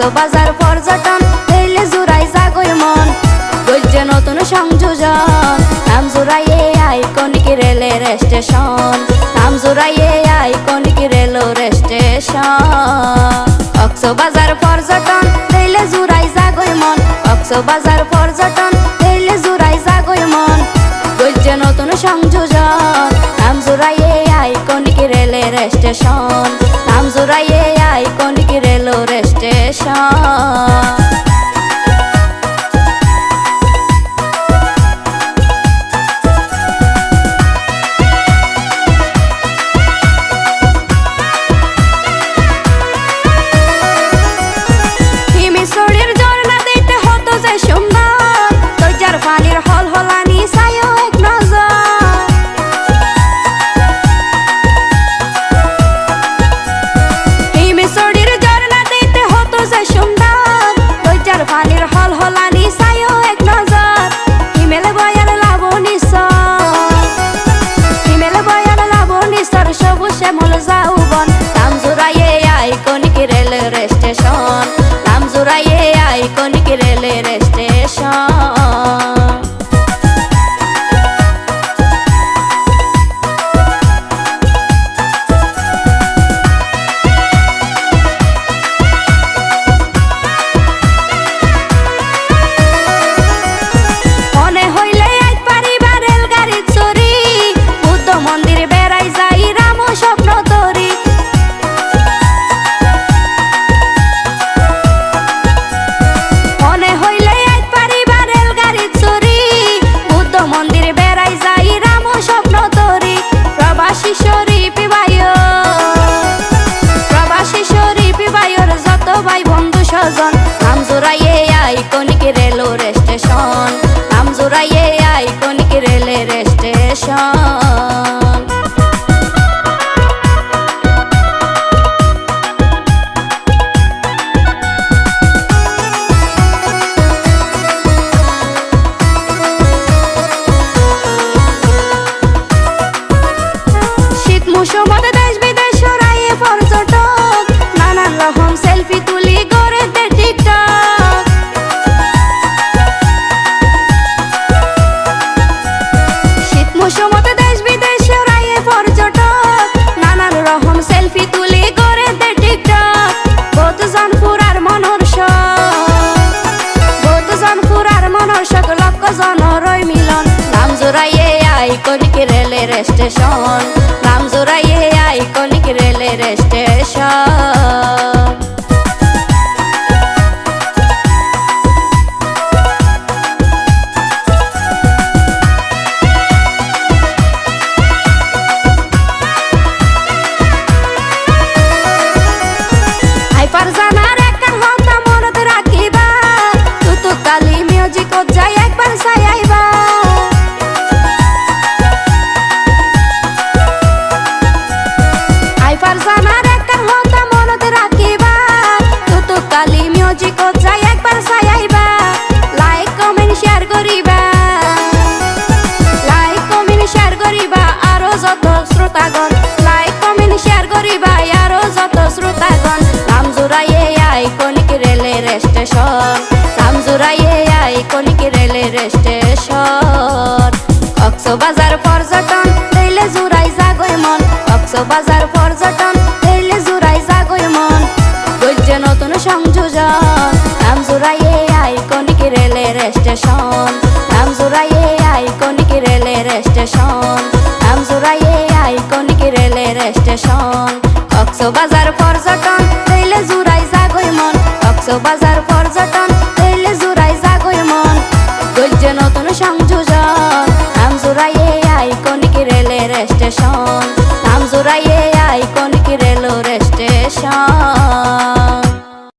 কক্সবাজার পর্যটন হইলে জুড়াই জাগই মন গইছে নতুন সংযোজন নাম জুড়াইয়ে আইকনিক রেলের স্টেশন নাম জুড়াইয়ে আইকনিক রেলের স্টেশন কক্সবাজার পর্যটন হইলে জুড়াই জাগই মন কক্সবাজার পর্যটন হইলে জুড়াই জাগই মন গইছে নতুন সংযোজন নাম জুড়াইয়ে আইকনিক রেলের স্টেশন নাম জুড়াইয়ে আইকনিক রেলের স্টেশন নাম জুড়াইয়ে আইকনিক রেলের স্টেশন মনে হইলে এক পারিবার রেলগাড়ি চড়ি বুদ্ধ মন্দিরে বেড়াই যাই রাম স্বপ্ন তরি নাম জুড়াইয়ে আইকনিক রেলের স্টেশন নাম জুড়াইয়ে আইকনিক রেলের স্টেশন শীত মৌসুমে দেশ বিদেশ ছড়াইয়ে পর্যটক নানান রকম সেলফি তুলি করে দে টিকটক শীত মৌসুমে দেশ বিদেশ ছড়াইয়ে পর্যটক নানান রকম সেলফি তুলি করে দে টিকটক বহুতজন পুরার মনোর শখ লক্ষ জনরই মিলন নাম জুড়াইয়ে আইকনিক রেলের স্টেশন নাম জুড়াইয়ে আইকনিক রেলের স্টেশন আইপার জানার একটা কথা মনত রাখিবা তুতু কালি মিউজিক যাই একবার চাই আইবা আইপার জানার একটা কথা মনত রাখিবা তুতু কালি মিউজিক যাই একবার চাই আইবা লাইক কমেন্ট শেয়ার করিবা লাইক কমেন্ট শেয়ার করিবা আরো যত শ্রোতাগণ লাইক কমেন্ট শেয়ার করিবা আরো যত শ্রোতাগণ নাম জুড়াইয়ে আইকনিক রেলের স্টেশন নাম জুড়াইয়ে আইকনিক রেলের স্টেশন কক্সবাজার পর্যটন হইলে জুড়াই জাগই মন কক্সবাজার পর্যটন হইলে জুড়াই জাগই মন গইছে নতুন সংযোজন নাম জুড়াইয়ে আইকনিক রেলের স্টেশন নাম জুড়াইয়ে আইকনিক রেলের স্টেশন নাম জুড়াইয়ে আইকনিক রেলের স্টেশন কক্সবাজার পর্যটন হইলে জুড়াই জাগই মন কক্সবাজার পর্যটন হইলে জুড়াই জাগই মন গইছে নতুন সংযোজন নাম জুড়াইয়ে আইকনিক রেলের স্টেশন